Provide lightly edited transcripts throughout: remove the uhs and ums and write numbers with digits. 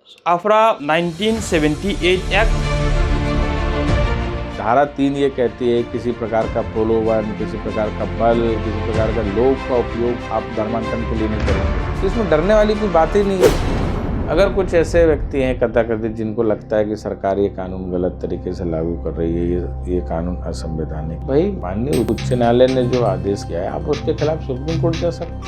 आफ्रा 1978 act. धारा 3 ये कहती है किसी प्रकार का प्रलोभन, किसी प्रकार का बल, किसी प्रकार का लोभ का उपयोग आप धर्मांतरण के लिए नहीं करेंगे। इसमें डरने वाली कोई बात ही नहीं है। अगर कुछ ऐसे व्यक्ति हैं कथाकथित जिनको लगता है कि सरकार ये कानून गलत तरीके से लागू कर रही है, ये कानून असंवैधानिक, भाई माननीय उच्च न्यायालय ने जो आदेश किया है आप उसके खिलाफ सुप्रीम कोर्ट जा सकते हैं।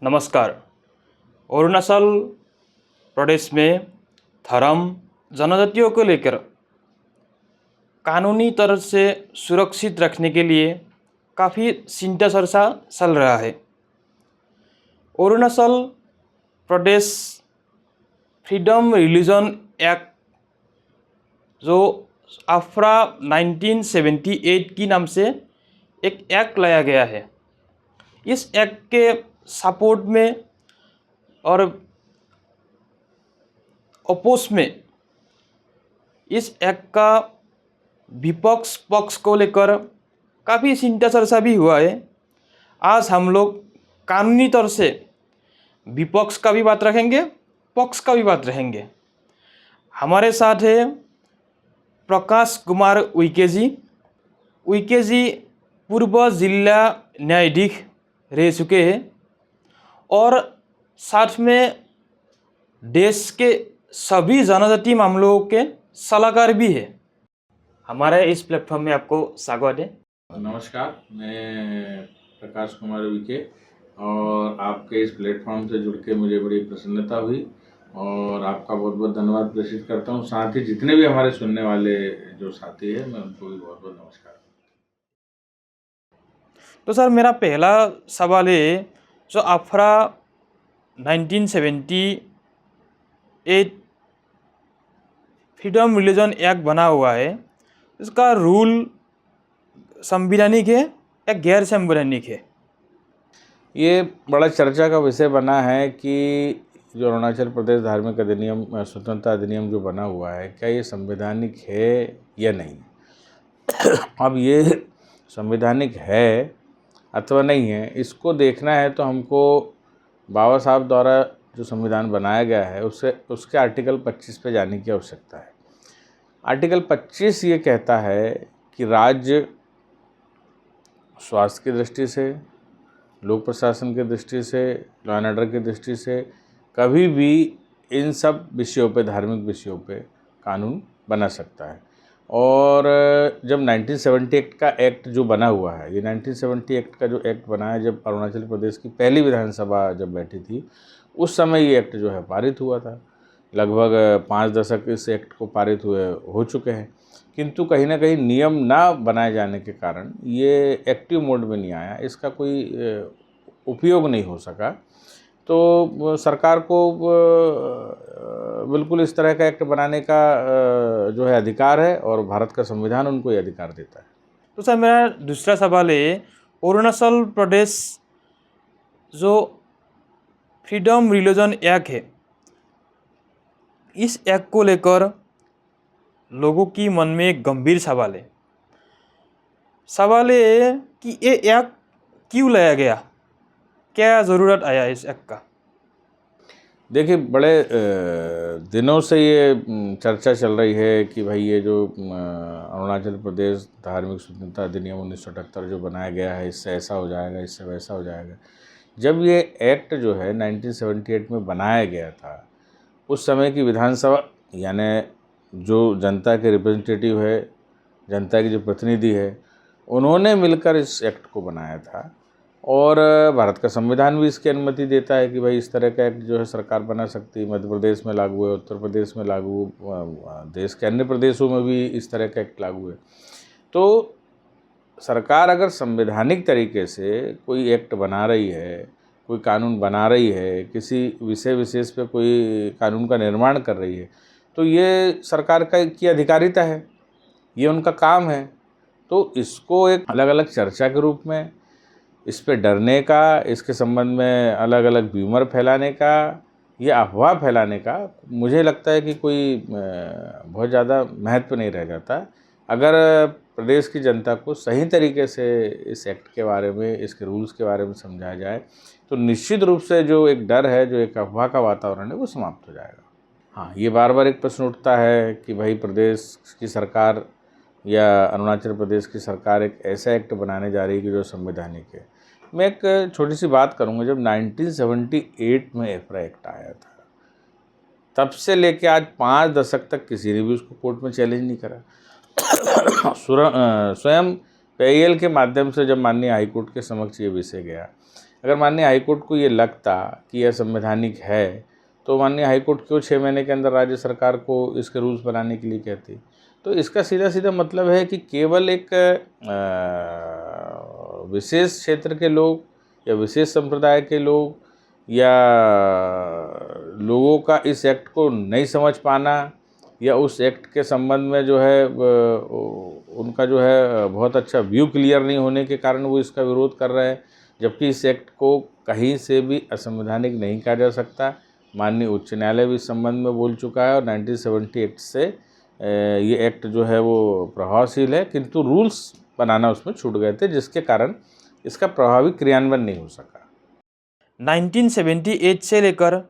नमस्कार। अरुणाचल प्रदेश में धर्म जनजातियों को लेकर कानूनी तरह से सुरक्षित रखने के लिए काफ़ी चिंता चर्चा चल रहा है। Arunachal Pradesh freedom religion act जो आफ्रा 1978 की नाम से एक एक्ट लाया गया है, इस एक्ट के सपोर्ट में और अपोज में इस एक्ट का विपक्ष पक्ष को लेकर काफ़ी चिंता चर्चा भी हुआ है। आज हम लोग कानूनी तौर से विपक्ष का भी बात रखेंगे, पक्ष का भी बात रहेंगे। हमारे साथ है प्रकाश कुमार उइके जी। उइके जी पूर्व जिला न्यायाधीश रह चुके हैं और साथ में देश के सभी जनजातीय मामलों के सलाहकार भी है। हमारे इस प्लेटफॉर्म में आपको स्वागत है। नमस्कार, मैं प्रकाश कुमार उइके और आपके इस प्लेटफॉर्म से जुड़ के मुझे बड़ी प्रसन्नता हुई और आपका बहुत बहुत धन्यवाद प्रेषित करता हूँ। साथ ही जितने भी हमारे सुनने वाले जो साथी हैं मैं उनको भी बहुत बहुत नमस्कार। तो सर, मेरा पहला सवाल है, जो आफ्रा 1978 फ्रीडम रिलीजन एक्ट बना हुआ है, इसका रूल संवैधानिक है या गैर संवैधानिक है? ये बड़ा चर्चा का विषय बना है कि जो अरुणाचल प्रदेश धार्मिक अधिनियम स्वतंत्रता अधिनियम जो बना हुआ है, क्या ये संवैधानिक है या नहीं। अब ये संवैधानिक है अथवा नहीं है, इसको देखना है तो हमको बाबा साहब द्वारा जो संविधान बनाया गया है उसके आर्टिकल 25 पे जाने की आवश्यकता है। आर्टिकल 25 ये कहता है कि राज्य स्वास्थ्य की दृष्टि से, लोक प्रशासन की दृष्टि से, लॉ एंड ऑर्डर की दृष्टि से कभी भी इन सब विषयों पे, धार्मिक विषयों पे कानून बना सकता है। और जब 1970 का एक्ट जो बना हुआ है, ये 1970 एक्ट का जो एक्ट बना है, जब अरुणाचल प्रदेश की पहली विधानसभा जब बैठी थी उस समय ये एक्ट जो है पारित हुआ था। लगभग 5 दशक इस एक्ट को पारित हुए हो चुके हैं, किंतु कहीं ना कहीं नियम ना बनाए जाने के कारण ये एक्टिव मोड में नहीं आया, इसका कोई उपयोग नहीं हो सका। तो सरकार को बिल्कुल इस तरह का एक्ट बनाने का जो है अधिकार है और भारत का संविधान उनको ये अधिकार देता है। तो सर, मेरा दूसरा सवाल है, अरुणाचल प्रदेश जो फ्रीडम रिलीजन एक्ट है, इस एक्ट को लेकर लोगों की मन में एक गंभीर सवाल है कि ये एक्ट क्यों लाया गया, क्या ज़रूरत आया इस एक्ट का? देखिए, बड़े दिनों से ये चर्चा चल रही है कि भाई ये जो अरुणाचल प्रदेश धार्मिक स्वतंत्रता अधिनियम 1978 जो बनाया गया है, इससे ऐसा हो जाएगा, इससे वैसा हो जाएगा। जब ये एक्ट जो है 1978 में बनाया गया था, उस समय की विधानसभा यानी जो जनता के रिप्रेजेंटेटिव है, जनता की जो प्रतिनिधि है, उन्होंने मिलकर इस एक्ट को बनाया था और भारत का संविधान भी इसकी अनुमति देता है कि भाई इस तरह का एक्ट जो है सरकार बना सकती है। मध्य प्रदेश में लागू है, उत्तर प्रदेश में लागू, देश के अन्य प्रदेशों में भी इस तरह का एक्ट लागू है। तो सरकार अगर संवैधानिक तरीके से कोई एक्ट बना रही है, कोई कानून बना रही है, किसी विषय विशेष पे कोई कानून का निर्माण कर रही है, तो ये सरकार की अधिकारिता है, ये उनका काम है। तो इसको एक अलग अलग चर्चा के रूप में इस पे डरने का, इसके संबंध में अलग अलग र्यूमर फैलाने का या अफवाह फैलाने का मुझे लगता है कि कोई बहुत ज़्यादा महत्व नहीं रह जाता। अगर प्रदेश की जनता को सही तरीके से इस एक्ट के बारे में, इसके रूल्स के बारे में समझाया जाए तो निश्चित रूप से जो एक डर है, जो एक अफवाह का वातावरण है, वो समाप्त हो जाएगा। हाँ, ये बार बार एक प्रश्न उठता है कि भाई प्रदेश की सरकार या अरुणाचल प्रदेश की सरकार एक ऐसा एक्ट बनाने जा रही है कि जो संवैधानिक है। मैं एक छोटी सी बात करूँगा, जब 1978 में एफ्रा एक्ट आया था, तब से लेके आज 5 दशक तक किसी ने भी उसको कोर्ट में चैलेंज नहीं करा। स्वयं PIL के माध्यम से जब माननीय हाईकोर्ट के समक्ष ये विषय गया, अगर माननीय हाईकोर्ट को ये लगता कि यह संवैधानिक है तो माननीय हाईकोर्ट क्यों 6 महीने के अंदर राज्य सरकार को इसके रूल्स बनाने के लिए कहती। तो इसका सीधा सीधा मतलब है कि केवल एक विशेष क्षेत्र के लोग या विशेष संप्रदाय के लोग या लोगों का इस एक्ट को नहीं समझ पाना या उस एक्ट के संबंध में जो है उनका जो है बहुत अच्छा व्यू क्लियर नहीं होने के कारण वो इसका विरोध कर रहे हैं, जबकि इस एक्ट को कहीं से भी असंवैधानिक नहीं कहा जा सकता। माननीय उच्च न्यायालय भी इस संबंध में बोल चुका है और 1978 से ये एक्ट जो है वो प्रभावशील है, किंतु रूल्स बनाना उसमें छूट गए थे, जिसके कारण इसका प्रभावी क्रियान्वयन नहीं हो सका। 1978 से लेकर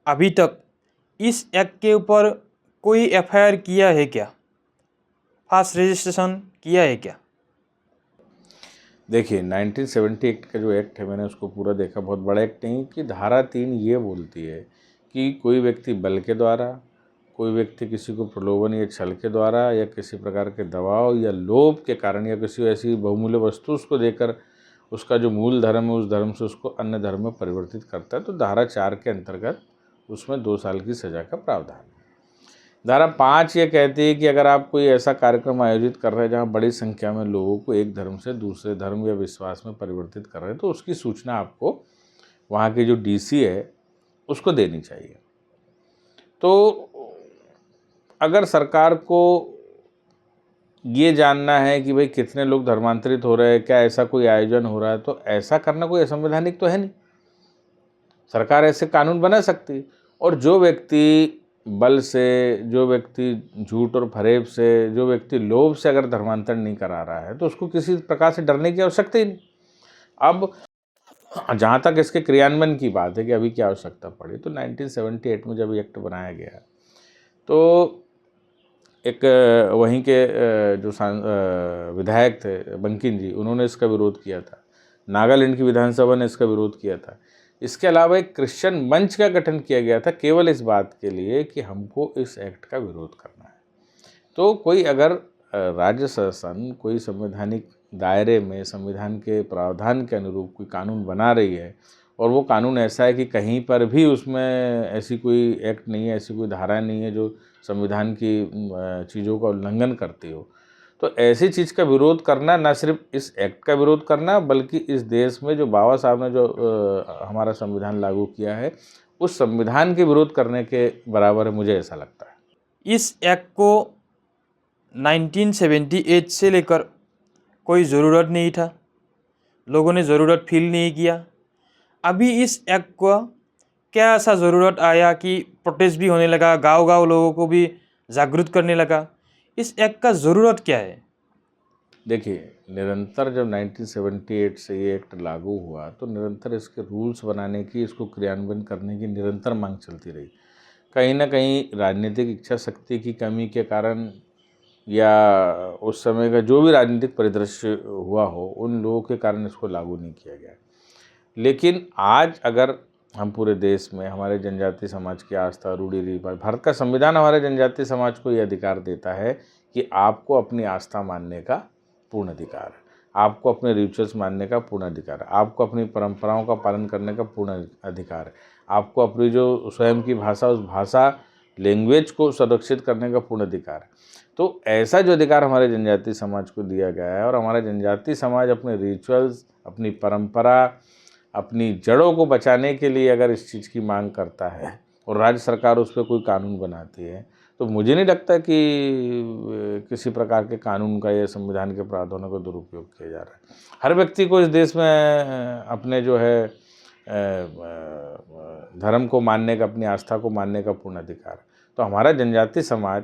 अभी तक इस एक्ट के ऊपर कोई FIR किया है क्या? फास्ट रजिस्ट्रेशन किया है क्या? देखिए, 1978 का जो एक्ट है, मैंने उसको पूरा देखा, बहुत बड़ा एक्ट नहीं कि धारा 3 ये बोलती है कि कोई व्यक्ति बल के द्वारा, कोई व्यक्ति किसी को प्रलोभन या छल के द्वारा या किसी प्रकार के दबाव या लोभ के कारण या किसी ऐसी बहुमूल्य वस्तु उसको देकर उसका जो मूल धर्म है उस धर्म से उसको अन्य धर्म में परिवर्तित करता है, तो धारा 4 के अंतर्गत उसमें 2 साल की सज़ा का प्रावधान है। धारा 5 ये कहती है कि अगर आप कोई ऐसा कार्यक्रम आयोजित कर रहे हैं जहाँ बड़ी संख्या में लोगों को एक धर्म से दूसरे धर्म या विश्वास में परिवर्तित कर रहे हैं, तो उसकी सूचना आपको वहाँ की जो DC है उसको देनी चाहिए। तो अगर सरकार को ये जानना है कि भाई कितने लोग धर्मांतरित हो रहे हैं, क्या ऐसा कोई आयोजन हो रहा है, तो ऐसा करना कोई असंवैधानिक तो है नहीं। सरकार ऐसे कानून बना सकती है, और जो व्यक्ति बल से, जो व्यक्ति झूठ और फरेब से, जो व्यक्ति लोभ से अगर धर्मांतरण नहीं करा रहा है तो उसको किसी प्रकार से डरने की आवश्यकता ही नहीं। अब जहाँ तक इसके क्रियान्वयन की बात है कि अभी क्या आवश्यकता पड़ी, तो 1978 में जब एक्ट बनाया गया तो एक वहीं के जो विधायक थे बंकिम जी, उन्होंने इसका विरोध किया था। नागालैंड की विधानसभा ने इसका विरोध किया था। इसके अलावा एक क्रिश्चियन मंच का गठन किया गया था केवल इस बात के लिए कि हमको इस एक्ट का विरोध करना है। तो कोई अगर राज्य शासन कोई संवैधानिक दायरे में संविधान के प्रावधान के अनुरूप कोई कानून बना रही है और वो कानून ऐसा है कि कहीं पर भी उसमें ऐसी कोई एक्ट नहीं है, ऐसी कोई धारा नहीं है जो संविधान की चीज़ों का उल्लंघन करती हो, तो ऐसी चीज़ का विरोध करना, ना सिर्फ इस एक्ट का विरोध करना बल्कि इस देश में जो बाबा साहब ने जो हमारा संविधान लागू किया है उस संविधान के विरोध करने के बराबर है, मुझे ऐसा लगता है। इस एक्ट को 1978 से लेकर कोई ज़रूरत नहीं था, लोगों ने ज़रूरत फील नहीं किया। अभी इस एक्ट का क्या ऐसा ज़रूरत आया कि प्रोटेस्ट भी होने लगा, गांव-गांव लोगों को भी जागरूक करने लगा? इस एक्ट का ज़रूरत क्या है? देखिए, निरंतर जब 1978 से ये एक्ट लागू हुआ तो निरंतर इसके रूल्स बनाने की, इसको क्रियान्वयन करने की निरंतर मांग चलती रही। कहीं ना कहीं राजनीतिक इच्छा शक्ति की कमी के कारण या उस समय का जो भी राजनीतिक परिदृश्य हुआ हो, उन लोगों के कारण इसको लागू नहीं किया गया। लेकिन आज अगर हम पूरे देश में हमारे जनजातीय समाज की आस्था, रूढ़ी रिवाज, भारत का संविधान हमारे जनजातीय समाज को ये अधिकार देता है कि आपको अपनी आस्था मानने का पूर्ण अधिकार है, आपको अपने रिचुअल्स मानने का पूर्ण अधिकार है, आपको अपनी परंपराओं का पालन करने का पूर्ण अधिकार है, आपको अपनी जो स्वयं की भाषा, उस भाषा लैंग्वेज को संरक्षित करने का पूर्ण अधिकार है। तो ऐसा जो अधिकार हमारे जनजातीय समाज को दिया गया है और हमारा जनजातीय समाज अपने रिचुअल्स, अपनी परंपरा, अपनी जड़ों को बचाने के लिए अगर इस चीज़ की मांग करता है और राज्य सरकार उस पर कोई कानून बनाती है, तो मुझे नहीं लगता कि किसी प्रकार के कानून का या संविधान के प्रावधानों का दुरुपयोग किया जा रहा है। हर व्यक्ति को इस देश में अपने जो है धर्म को मानने का, अपनी आस्था को मानने का पूर्ण अधिकार है। तो हमारा जनजातीय समाज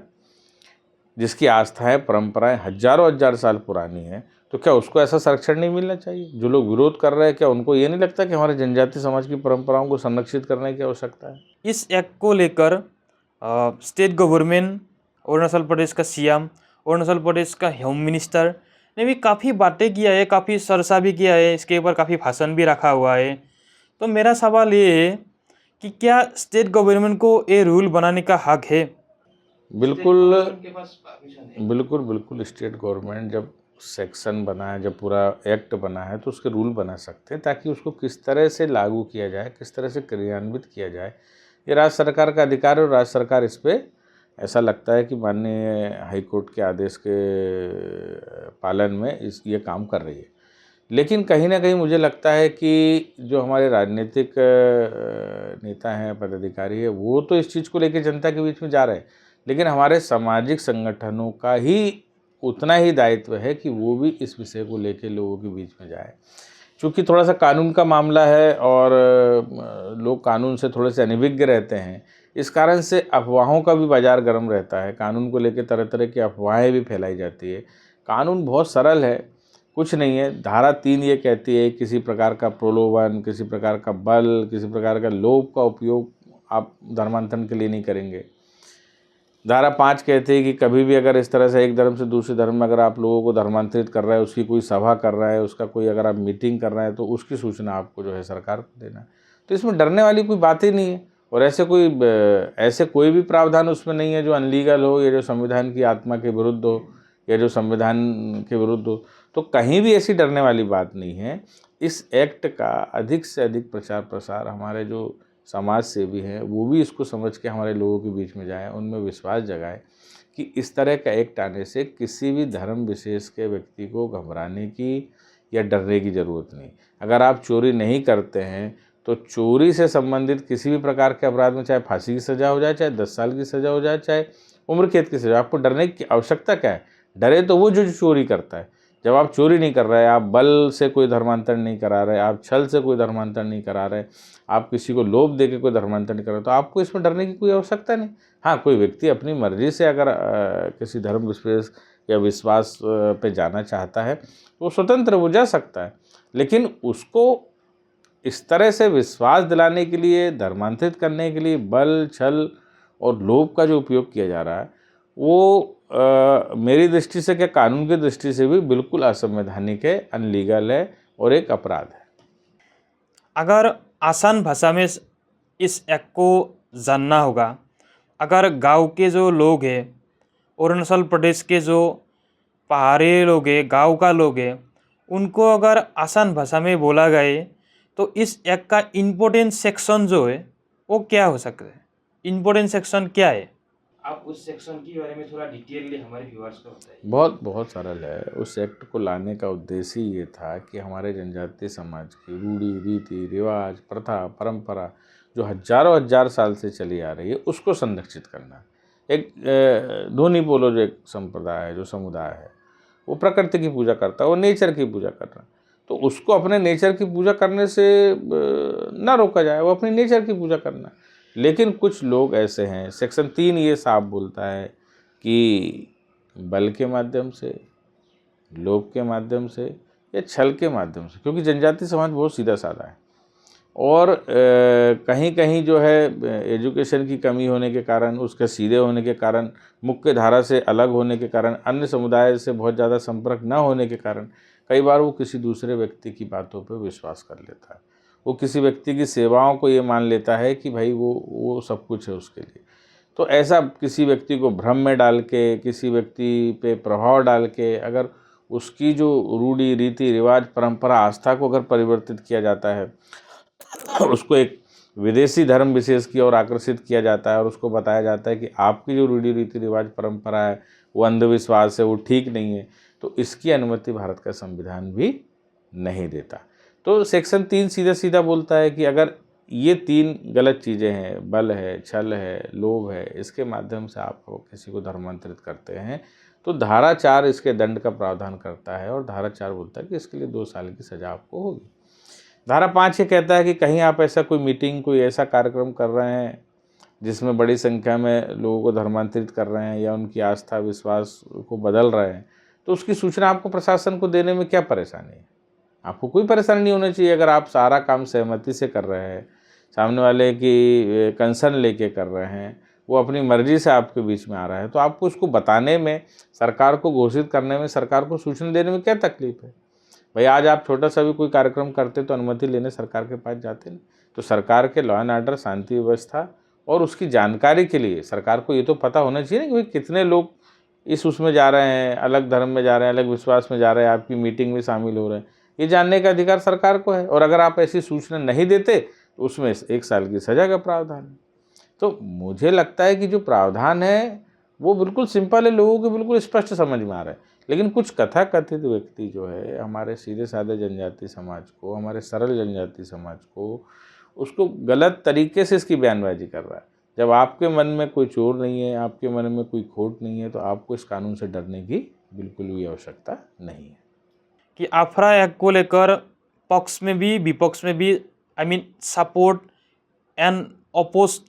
जिसकी आस्थाएं, परंपराएं हजारों हजार साल पुरानी हैं, तो क्या उसको ऐसा संरक्षण नहीं मिलना चाहिए? जो लोग विरोध कर रहे हैं, क्या उनको ये नहीं लगता कि हमारे जनजातीय समाज की परंपराओं को संरक्षित करने की आवश्यकता है? इस एक्ट को लेकर स्टेट गवर्नमेंट, अरुणाचल प्रदेश का सीएम, अरुणाचल प्रदेश का होम मिनिस्टर ने भी काफ़ी बातें किया है, काफ़ी चर्चा भी किया है, इसके ऊपर काफ़ी भाषण भी रखा हुआ है। तो मेरा सवाल ये है कि क्या स्टेट गवर्नमेंट को ये रूल बनाने का हक है? बिल्कुल बिल्कुल बिल्कुल स्टेट गवर्नमेंट जब सेक्शन बना है, जब पूरा एक्ट बना है, तो उसके रूल बना सकते हैं ताकि उसको किस तरह से लागू किया जाए, किस तरह से क्रियान्वित किया जाए, ये राज्य सरकार का अधिकार है। और राज्य सरकार इस पर, ऐसा लगता है कि माननीय हाईकोर्ट के आदेश के पालन में ये काम कर रही है। लेकिन कहीं ना कहीं मुझे लगता है कि जो हमारे राजनीतिक नेता हैं, पदाधिकारी है, वो तो इस चीज़ को लेकर जनता के बीच में जा रहे हैं, लेकिन हमारे सामाजिक संगठनों का ही उतना ही दायित्व है कि वो भी इस विषय को लेकर लोगों के बीच में जाए। चूँकि थोड़ा सा कानून का मामला है और लोग कानून से थोड़े से अनभिज्ञ रहते हैं, इस कारण से अफवाहों का भी बाजार गर्म रहता है। कानून को लेकर तरह तरह की अफवाहें भी फैलाई जाती है। कानून बहुत सरल है, कुछ नहीं है। धारा 3 ये कहती है किसी प्रकार का प्रलोभन, किसी प्रकार का बल, किसी प्रकार का लोभ का उपयोग आप धर्मांतरण के लिए नहीं करेंगे। धारा 5 कहती है कि कभी भी अगर इस तरह से एक धर्म से दूसरे धर्म में अगर आप लोगों को धर्मांतरित कर रहा है, उसकी कोई सभा कर रहा है, उसका कोई अगर आप मीटिंग कर रहे हैं, तो उसकी सूचना आपको जो है सरकार को देना है। तो इसमें डरने वाली कोई बात ही नहीं है। और ऐसे कोई भी प्रावधान उसमें नहीं है जो अनलीगल हो, या जो संविधान की आत्मा के विरुद्ध हो, या जो संविधान के विरुद्ध हो। तो कहीं भी ऐसी डरने वाली बात नहीं है। इस एक्ट का अधिक से अधिक प्रचार प्रसार हमारे जो समाज सेवी हैं वो भी इसको समझ के हमारे लोगों के बीच में जाएं, उनमें विश्वास जगाएं कि इस तरह का एक्ट आने से किसी भी धर्म विशेष के व्यक्ति को घबराने की या डरने की ज़रूरत नहीं। अगर आप चोरी नहीं करते हैं तो चोरी से संबंधित किसी भी प्रकार के अपराध में चाहे फांसी की सज़ा हो जाए, चाहे 10 साल की सज़ा हो जाए, चाहे उम्र कैद की सज़ा, आपको डरने की आवश्यकता क्या है? डरे तो वो जो चोरी करता है। जब आप चोरी नहीं कर रहे, आप बल से कोई धर्मांतरण नहीं करा रहे, आप छल से कोई धर्मांतरण नहीं करा रहे, आप किसी को लोभ दे के कोई धर्मांतरण नहीं कर रहे, तो आपको इसमें डरने की कोई आवश्यकता नहीं। हाँ, कोई व्यक्ति अपनी मर्जी से अगर किसी धर्म विशेष या विश्वास पे जाना चाहता है तो वो स्वतंत्र, वो जा सकता है। लेकिन उसको इस तरह से विश्वास दिलाने के लिए, धर्मांतरित करने के लिए बल, छल और लोभ का जो उपयोग किया जा रहा है वो मेरी दृष्टि से, क्या कानून की दृष्टि से भी बिल्कुल असंवैधानिक है, अनलीगल है और एक अपराध है। अगर आसान भाषा में इस एक्ट को जानना होगा, अगर गांव के जो लोग हैं, अरुणाचल प्रदेश के जो पहाड़ी लोग हैं, गांव का लोग हैं, उनको अगर आसान भाषा में बोला गए तो इस एक्ट का इम्पोर्टेंट सेक्शन जो है वो क्या हो सकता है? इम्पोर्टेंट सेक्शन क्या है? आप उस सेक्शन के बारे में थोड़ा डिटेलली हमारे व्यूअर्स को बताइए। बहुत सरल है। उस एक्ट को लाने का उद्देश्य ये था कि हमारे जनजातीय समाज की रूढ़ी, रीति रिवाज, प्रथा, परंपरा जो हजारों हजार साल से चली आ रही है उसको संरक्षित करना। एक धोनी बोलो जो एक संप्रदाय है, जो समुदाय है, वो प्रकृति की पूजा करता है, वो नेचर की पूजा कर रहा है, तो उसको अपने नेचर की पूजा करने से ना रोका जाए, वो अपनी नेचर की पूजा करना। लेकिन कुछ लोग ऐसे हैं, सेक्शन 3 ये साफ बोलता है कि बल के माध्यम से, लोभ के माध्यम से या छल के माध्यम से, क्योंकि जनजातीय समाज बहुत सीधा साधा है और कहीं कहीं जो है एजुकेशन की कमी होने के कारण, उसके सीधे होने के कारण, मुख्य धारा से अलग होने के कारण, अन्य समुदाय से बहुत ज़्यादा संपर्क न होने के कारण कई बार वो किसी दूसरे व्यक्ति की बातों पर विश्वास कर लेता है। वो किसी व्यक्ति की सेवाओं को ये मान लेता है कि भाई वो सब कुछ है उसके लिए। तो ऐसा किसी व्यक्ति को भ्रम में डाल के, किसी व्यक्ति पे प्रभाव डाल के अगर उसकी जो रूढ़ी, रीति रिवाज, परंपरा, आस्था को अगर परिवर्तित किया जाता है, उसको एक विदेशी धर्म विशेष की ओर आकर्षित किया जाता है और उसको बताया जाता है कि आपकी जो रूढ़ी, रीति रिवाज, परंपरा है वो अंधविश्वास है, वो ठीक नहीं है, तो इसकी अनुमति भारत का संविधान भी नहीं देता। तो सेक्शन 3 सीधा सीधा बोलता है कि अगर ये 3 गलत चीज़ें हैं, बल है, छल है, लोभ है, इसके माध्यम से आप किसी को धर्मांतरित करते हैं तो धारा 4 इसके दंड का प्रावधान करता है और धारा 4 बोलता है कि इसके लिए 2 साल की सज़ा आपको होगी। धारा 5 ये कहता है कि कहीं आप ऐसा कोई मीटिंग, कोई ऐसा कार्यक्रम कर रहे हैं जिसमें बड़ी संख्या में लोगों को धर्मांतरित कर रहे हैं या उनकी आस्था विश्वास को बदल रहे हैं, तो उसकी सूचना आपको प्रशासन को देने में क्या परेशानी है? आपको कोई परेशानी नहीं होनी चाहिए। अगर आप सारा काम सहमति से कर रहे हैं, सामने वाले की कंसर्न लेके कर रहे हैं, वो अपनी मर्ज़ी से आपके बीच में आ रहा है, तो आपको उसको बताने में, सरकार को घोषित करने में, सरकार को सूचना देने में क्या तकलीफ़ है? भाई आज आप छोटा सा भी कोई कार्यक्रम करते तो अनुमति लेने सरकार के पास जाते नहीं। तो सरकार के लॉ एंड ऑर्डर, शांति व्यवस्था और उसकी जानकारी के लिए सरकार को ये तो पता होना चाहिए ना कि भाई कितने लोग इस उसमें जा रहे हैं, अलग धर्म में जा रहे हैं, अलग विश्वास में जा रहे हैं, आपकी मीटिंग में शामिल हो रहे हैं। ये जानने का अधिकार सरकार को है और अगर आप ऐसी सूचना नहीं देते तो उसमें 1 साल की सज़ा का प्रावधान है। तो मुझे लगता है कि जो प्रावधान है वो बिल्कुल सिंपल है, लोगों को बिल्कुल स्पष्ट समझ में आ रहा है। लेकिन कुछ कथाकथित व्यक्ति जो है हमारे सीधे साधे जनजाति समाज को, हमारे सरल जनजाति समाज को, उसको गलत तरीके से इसकी बयानबाजी कर रहा है। जब आपके मन में कोई चोर नहीं है, आपके मन में कोई खोट नहीं है, तो आपको इस कानून से डरने की बिल्कुल भी आवश्यकता नहीं है। कि आफरा एक्ट को लेकर पक्ष में भी विपक्ष में भी सपोर्ट एंड अपोज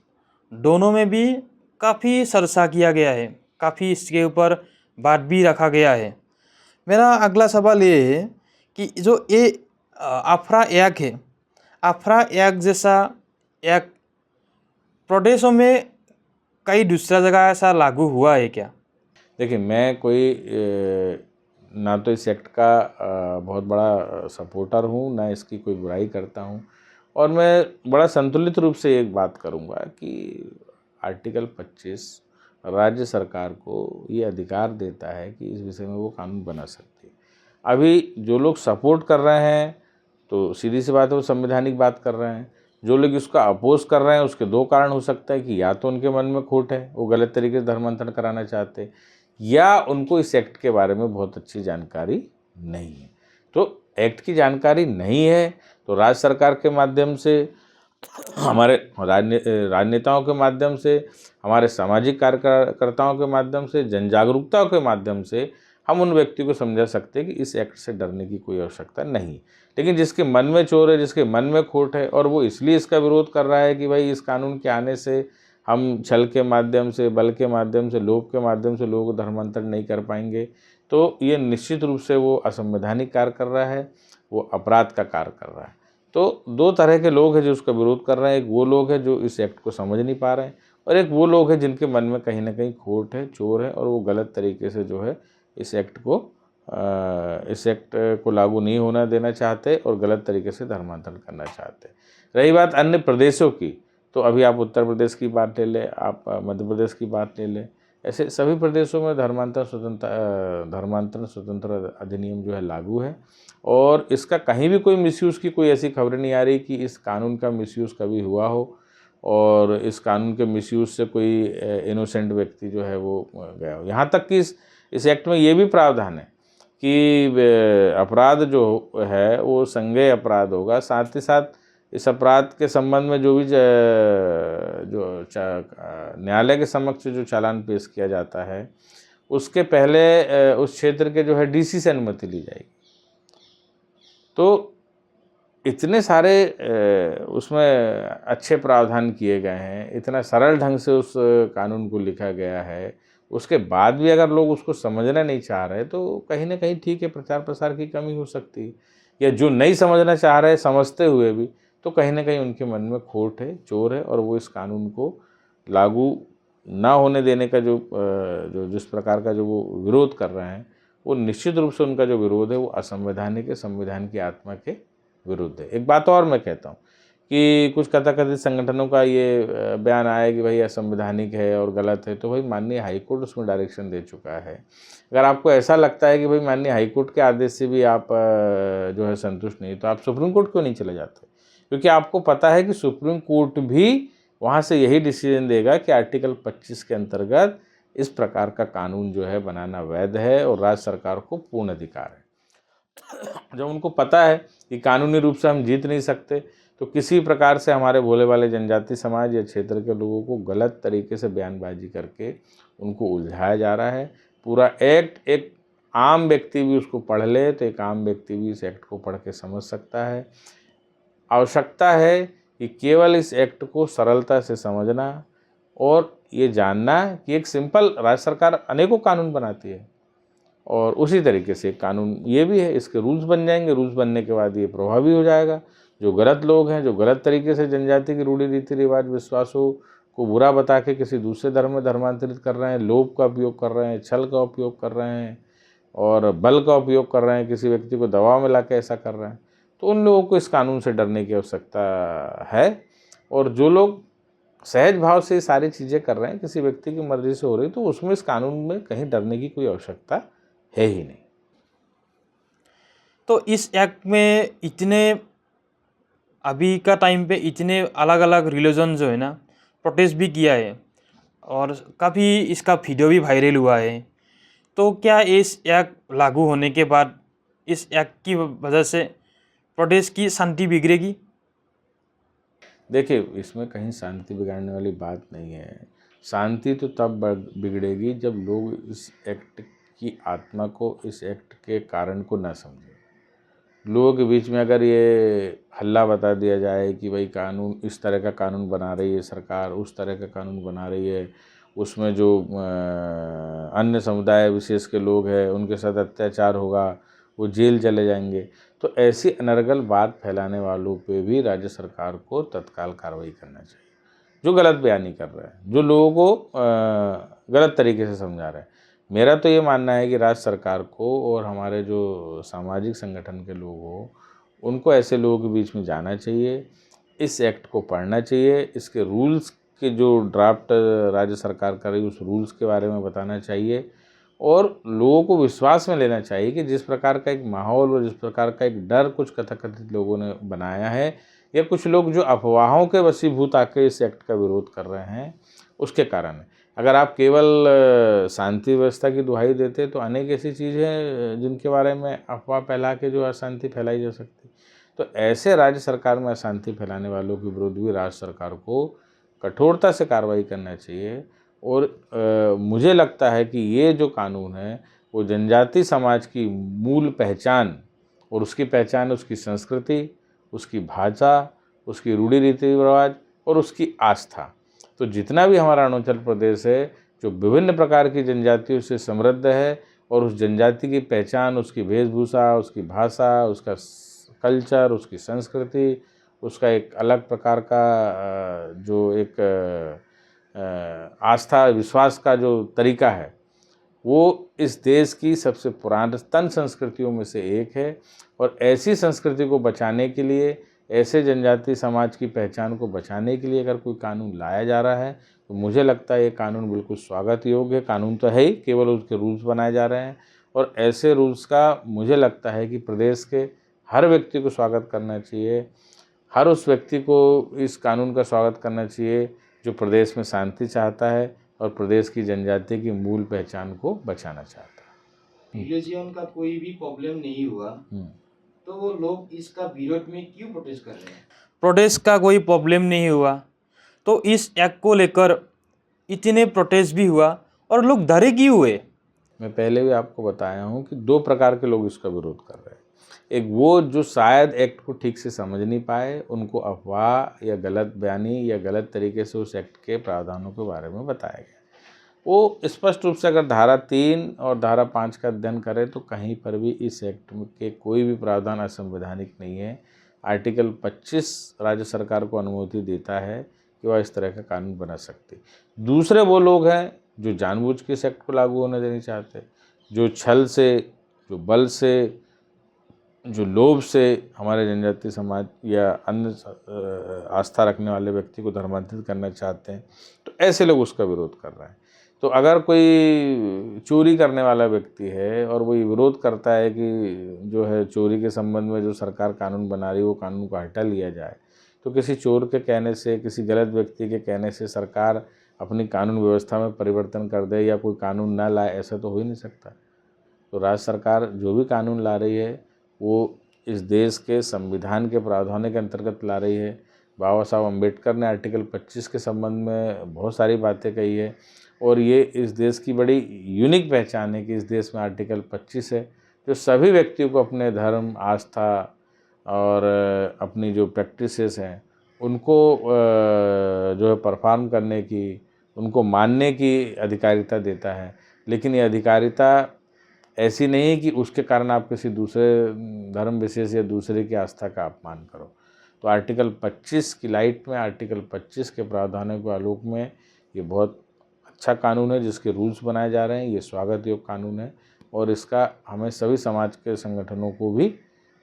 दोनों में भी काफ़ी चर्चा किया गया है, काफ़ी इसके ऊपर बात भी रखा गया है। मेरा अगला सवाल ये है कि जो ये आफरा एक्ट है, आफरा एक्ट जैसा एक्ट प्रदेशों में कई दूसरा जगह ऐसा लागू हुआ है क्या? देखिए, मैं कोई ना तो इस एक्ट का बहुत बड़ा सपोर्टर हूँ, ना इसकी कोई बुराई करता हूँ और मैं बड़ा संतुलित रूप से एक बात करूँगा कि आर्टिकल 25 राज्य सरकार को ये अधिकार देता है कि इस विषय में वो कानून बना सकती है। अभी जो लोग सपोर्ट कर रहे हैं तो सीधी सी बात है, वो संवैधानिक बात कर रहे हैं। जो लोग इसका अपोज कर रहे हैं उसके 2 कारण हो सकते हैं कि या तो उनके मन में खोट है, वो गलत तरीके से धर्मांतरण कराना चाहते हैं, या उनको इस एक्ट के बारे में बहुत अच्छी जानकारी नहीं है। तो एक्ट की जानकारी नहीं है तो राज्य सरकार के माध्यम से, हमारे राजनेताओं के माध्यम से, हमारे सामाजिक कार्यकर्ताओं के माध्यम से, जन जागरूकता के माध्यम से हम उन व्यक्ति को समझा सकते हैं कि इस एक्ट से डरने की कोई आवश्यकता नहीं। लेकिन जिसके मन में चोर है, जिसके मन में खोट है और वो इसलिए इसका विरोध कर रहा है कि भाई इस कानून के आने से हम छल के माध्यम से, बल के माध्यम से, लोभ के माध्यम से लोगों को धर्मांतरण नहीं कर पाएंगे, तो ये निश्चित रूप से वो असंवैधानिक कार्य कर रहा है, वो अपराध का कार्य कर रहा है। तो 2 तरह के लोग हैं जो उसका विरोध कर रहे हैं। एक वो लोग हैं जो इस एक्ट को समझ नहीं पा रहे हैं और एक वो लोग हैं जिनके मन में कहीं ना कहीं खोट है, चोर है और वो गलत तरीके से जो है इस एक्ट को लागू नहीं होना देना चाहते और गलत तरीके से धर्मांतरण करना चाहते। रही बात अन्य प्रदेशों की, तो अभी आप उत्तर प्रदेश की बात ले लें, आप मध्य प्रदेश की बात ले लें, ऐसे सभी प्रदेशों में धर्मांतरण स्वतंत्र अधिनियम जो है लागू है और इसका कहीं भी कोई मिसयूज़ की कोई ऐसी खबरें नहीं आ रही कि इस कानून का मिसयूज़ कभी हुआ हो और इस कानून के मिसयूज़ से कोई इनोसेंट व्यक्ति जो है वो गया हो। यहाँ तक कि इस एक्ट में ये भी प्रावधान है कि अपराध जो है वो संज्ञेय अपराध होगा। साथ ही साथ इस अपराध के संबंध में जो भी न्यायालय के समक्ष जो चालान पेश किया जाता है उसके पहले उस क्षेत्र के जो है डीसी से अनुमति ली जाएगी। तो इतने सारे उसमें अच्छे प्रावधान किए गए हैं, इतना सरल ढंग से उस कानून को लिखा गया है, उसके बाद भी अगर लोग उसको समझना नहीं चाह रहे तो कहीं ना कहीं ठीक है, प्रचार प्रसार की कमी हो सकती है, या जो नहीं समझना चाह रहे समझते हुए भी तो कहीं ना कहीं उनके मन में खोट है, चोर है और वो इस कानून को लागू ना होने देने का जिस प्रकार का जो वो विरोध कर रहे हैं वो निश्चित रूप से उनका जो विरोध है वो असंवैधानिक है, संविधान की आत्मा के विरुद्ध है। एक बात और मैं कहता हूँ कि कुछ कथाकथित संगठनों का ये बयान आया कि भाई असंवैधानिक है और गलत है, तो भाई माननीय हाईकोर्ट उसमें डायरेक्शन दे चुका है। अगर आपको ऐसा लगता है कि भाई माननीय हाईकोर्ट के आदेश से भी आप जो है संतुष्ट नहीं, तो आप सुप्रीम कोर्ट क्यों नहीं चले जाते? क्योंकि आपको पता है कि सुप्रीम कोर्ट भी वहाँ से यही डिसीजन देगा कि आर्टिकल 25 के अंतर्गत इस प्रकार का कानून जो है बनाना वैध है और राज्य सरकार को पूर्ण अधिकार है। जब उनको पता है कि कानूनी रूप से हम जीत नहीं सकते तो किसी प्रकार से हमारे भोले वाले जनजाति समाज या क्षेत्र के लोगों को गलत तरीके से बयानबाजी करके उनको उलझाया जा रहा है। पूरा एक्ट एक आम व्यक्ति भी उसको पढ़ ले तो एक आम व्यक्ति भी इस एक्ट को पढ़ के समझ सकता है। आवश्यकता है कि केवल इस एक्ट को सरलता से समझना और ये जानना कि एक सिंपल राज्य सरकार अनेकों कानून बनाती है और उसी तरीके से कानून ये भी है, इसके रूल्स बन जाएंगे। रूल्स बनने के बाद ये प्रभावी हो जाएगा। जो गलत लोग हैं, जो गलत तरीके से जनजाति की रूढ़ी रीति रिवाज विश्वासों को बुरा बता के किसी दूसरे धर्म में धर्मांतरित कर रहे हैं, लोभ का उपयोग कर रहे हैं, छल का उपयोग कर रहे हैं और बल का उपयोग कर रहे हैं, किसी व्यक्ति को दबाव में ला के ऐसा कर रहे हैं, तो उन लोगों को इस कानून से डरने की आवश्यकता है। और जो लोग सहज भाव से ये सारी चीज़ें कर रहे हैं, किसी व्यक्ति की मर्जी से हो रही, तो उसमें इस कानून में कहीं डरने की कोई आवश्यकता है ही नहीं। तो इस एक्ट में इतने अभी का टाइम पे इतने अलग अलग रिलीजन जो है ना प्रोटेस्ट भी किया है और काफ़ी इसका वीडियो भी वायरल हुआ है। तो क्या इस एक्ट लागू होने के बाद इस एक्ट की वजह से प्रोटेस्ट की शांति बिगड़ेगी? देखिए, इसमें कहीं शांति बिगाड़ने वाली बात नहीं है। शांति तो तब बिगड़ेगी जब लोग इस एक्ट की आत्मा को, इस एक्ट के कारण को ना समझें। लोगों के बीच में अगर ये हल्ला बता दिया जाए कि भाई कानून, इस तरह का कानून बना रही है सरकार, उस तरह का कानून बना रही है, उसमें जो अन्य समुदाय विशेष के लोग हैं उनके साथ अत्याचार होगा, वो जेल चले जाएंगे, तो ऐसी अनर्गल बात फैलाने वालों पे भी राज्य सरकार को तत्काल कार्रवाई करना चाहिए। जो गलत बयानी कर रहे हैं, जो लोगों को गलत तरीके से समझा रहे हैं। मेरा तो ये मानना है कि राज्य सरकार को और हमारे जो सामाजिक संगठन के लोग हो, उनको ऐसे लोगों के बीच में जाना चाहिए, इस एक्ट को पढ़ना चाहिए, इसके रूल्स के जो ड्राफ्ट राज्य सरकार कर रही है उस रूल्स के बारे में बताना चाहिए और लोगों को विश्वास में लेना चाहिए कि जिस प्रकार का एक माहौल और जिस प्रकार का एक डर कुछ कथाकथित लोगों ने बनाया है, या कुछ लोग जो अफवाहों के वशीभूत आके इस एक्ट का विरोध कर रहे हैं, उसके कारण है। अगर आप केवल शांति व्यवस्था की दुहाई देते तो अनेक ऐसी चीज़ें जिनके बारे में अफवाह फैला के जो अशांति फैलाई जा सकती, तो ऐसे राज्य सरकार में अशांति फैलाने वालों के विरुद्ध भी राज्य सरकार को कठोरता से कार्रवाई करना चाहिए। और मुझे लगता है कि ये जो कानून है वो जनजाति समाज की मूल पहचान, और उसकी पहचान उसकी संस्कृति, उसकी भाषा, उसकी रूढ़ी रीति रिवाज और उसकी आस्था। तो जितना भी हमारा अरुणाचल प्रदेश है जो विभिन्न प्रकार की जनजातियों से समृद्ध है, और उस जनजाति की पहचान, उसकी वेशभूषा, उसकी भाषा, उसका कल्चर, उसकी संस्कृति, उसका एक अलग प्रकार का जो एक आस्था विश्वास का जो तरीका है, वो इस देश की सबसे पुरातन संस्कृतियों में से एक है। और ऐसी संस्कृति को बचाने के लिए, ऐसे जनजाति समाज की पहचान को बचाने के लिए अगर कोई कानून लाया जा रहा है, तो मुझे लगता है ये कानून बिल्कुल स्वागत योग्य है। कानून तो है ही, केवल उसके रूल्स बनाए जा रहे हैं, और ऐसे रूल्स का मुझे लगता है कि प्रदेश के हर व्यक्ति को स्वागत करना चाहिए। हर उस व्यक्ति को इस कानून का स्वागत करना चाहिए जो प्रदेश में शांति चाहता है और प्रदेश की जनजाति की मूल पहचान को बचाना चाहता है। रिलीजियन का कोई भी प्रॉब्लम नहीं हुआ, तो वो लोग इसका विरोध में क्यों प्रोटेस्ट कर रहे हैं? प्रोटेस्ट का कोई प्रॉब्लम नहीं हुआ, तो इस एक्ट को लेकर इतने प्रोटेस्ट भी हुआ और लोग डरे क्यों हुए? मैं पहले भी आपको बताया हूँ कि दो प्रकार के लोग इसका विरोध कर रहे हैं। एक वो जो शायद एक्ट को ठीक से समझ नहीं पाए, उनको अफवाह या गलत बयानी या गलत तरीके से उस एक्ट के प्रावधानों के बारे में बताया गया। वो स्पष्ट रूप से अगर धारा 3 और धारा 5 का अध्ययन करें तो कहीं पर भी इस एक्ट के कोई भी प्रावधान असंवैधानिक नहीं है। आर्टिकल 25 राज्य सरकार को अनुमति देता है कि वह इस तरह का कानून बना सकती। दूसरे वो लोग हैं जो जानबूझ के इस एक्ट को लागू होने देना चाहते, जो छल से, जो बल से, जो लोभ से हमारे जनजाति समाज या अन्य आस्था रखने वाले व्यक्ति को धर्मांतरित करना चाहते हैं, तो ऐसे लोग उसका विरोध कर रहे हैं। तो अगर कोई चोरी करने वाला व्यक्ति है और वो ये विरोध करता है कि जो है चोरी के संबंध में जो सरकार कानून बना रही है वो कानून को हटा लिया जाए, तो किसी चोर के कहने से, किसी गलत व्यक्ति के कहने से सरकार अपनी कानून व्यवस्था में परिवर्तन कर दे या कोई कानून ना लाए, ऐसा तो हो ही नहीं सकता। तो राज्य सरकार जो भी कानून ला रही है वो इस देश के संविधान के प्रावधानों के अंतर्गत ला रही है। बाबा साहब अम्बेडकर ने आर्टिकल 25 के संबंध में बहुत सारी बातें कही है और ये इस देश की बड़ी यूनिक पहचान है कि इस देश में आर्टिकल 25 है जो सभी व्यक्तियों को अपने धर्म, आस्था और अपनी जो प्रैक्टिसेस हैं उनको जो है परफॉर्म करने की, उनको मानने की अधिकारिता देता है। लेकिन ये अधिकारिता ऐसी नहीं है कि उसके कारण आप किसी दूसरे धर्म विशेष या दूसरे की आस्था का अपमान करो। तो आर्टिकल 25 की लाइट में, आर्टिकल 25 के प्रावधानों के आलोक में ये बहुत अच्छा कानून है जिसके रूल्स बनाए जा रहे हैं। ये स्वागत योग्य कानून है और इसका हमें सभी समाज के संगठनों को भी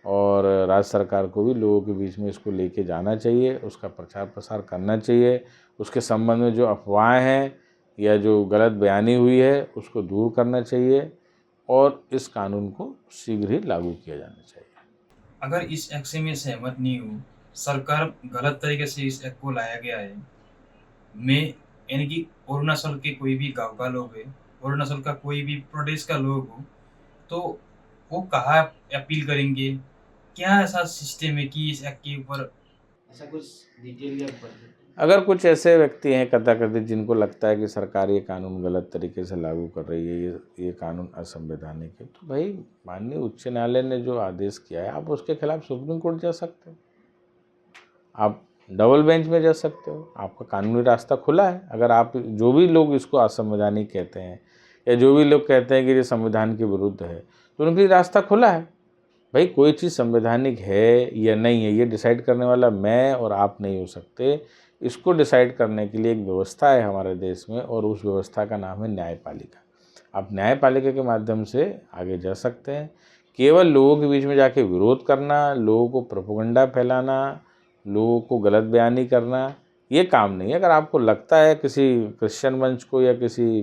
और राज्य सरकार को भी लोगों के बीच में इसको लेके जाना चाहिए, उसका प्रचार प्रसार करना चाहिए। उसके संबंध में जो अफवाहें हैं या जो गलत बयानी हुई है उसको दूर करना चाहिए और इस कानून को शीघ्र ही लागू किया जाना चाहिए। अगर इस एक्ट से मैं सहमत नहीं हूँ, सरकार गलत तरीके से इस एक्ट को लाया गया है, मैं यानी कि अरुणाचल के कोई भी गांव का लोग है, अरुणाचल का कोई भी प्रदेश का लोग हो, तो वो कहाँ अपील करेंगे? क्या ऐसा सिस्टम है कि इस एक्ट के ऊपर ऐसा कुछ डिटेल या बता सकते हैं? अगर कुछ ऐसे व्यक्ति हैं कथाकथित जिनको लगता है कि सरकार ये कानून गलत तरीके से लागू कर रही है, ये कानून असंवैधानिक है, तो भाई माननीय उच्च न्यायालय ने जो आदेश किया है आप उसके खिलाफ सुप्रीम कोर्ट जा सकते हो, आप डबल बेंच में जा सकते हो, आपका कानूनी रास्ता खुला है। अगर आप जो भी लोग इसको असंवैधानिक कहते हैं या जो भी लोग कहते हैं कि ये संविधान के विरुद्ध है, तो उनके लिए रास्ता खुला है। भाई कोई चीज़ संवैधानिक है या नहीं है ये डिसाइड करने वाला मैं और आप नहीं हो सकते। इसको डिसाइड करने के लिए एक व्यवस्था है हमारे देश में और उस व्यवस्था का नाम है न्यायपालिका। आप न्यायपालिका के माध्यम से आगे जा सकते हैं। केवल लोगों के बीच में जाके विरोध करना, लोगों को प्रोपेगेंडा फैलाना, लोगों को गलत बयानी करना, ये काम नहीं है। अगर आपको लगता है किसी क्रिश्चियन मंच को या किसी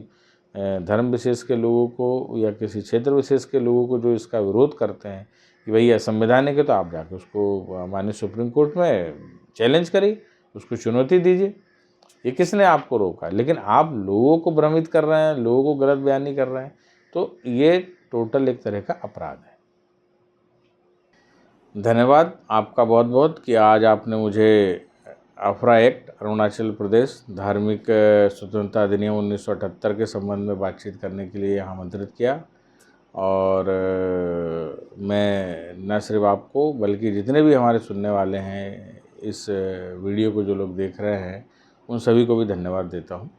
धर्म विशेष के लोगों को या किसी क्षेत्र विशेष के लोगों को जो इसका विरोध करते हैं कि भाई असंवैधानिक है, तो आप जाके उसको माननीय सुप्रीम कोर्ट में चैलेंज करिए, उसको चुनौती दीजिए। ये किसने आपको रोका? लेकिन आप लोगों को भ्रमित कर रहे हैं, लोगों को गलत बयानी कर रहे हैं, तो ये टोटल एक तरह का अपराध है। धन्यवाद आपका बहुत बहुत कि आज आपने मुझे अफरा एक्ट अरुणाचल प्रदेश धार्मिक स्वतंत्रता अधिनियम 1978 के संबंध में बातचीत करने के लिए आमंत्रित किया। और मैं न सिर्फ आपको बल्कि जितने भी हमारे सुनने वाले हैं, इस वीडियो को जो लोग देख रहे हैं, उन सभी को भी धन्यवाद देता हूँ।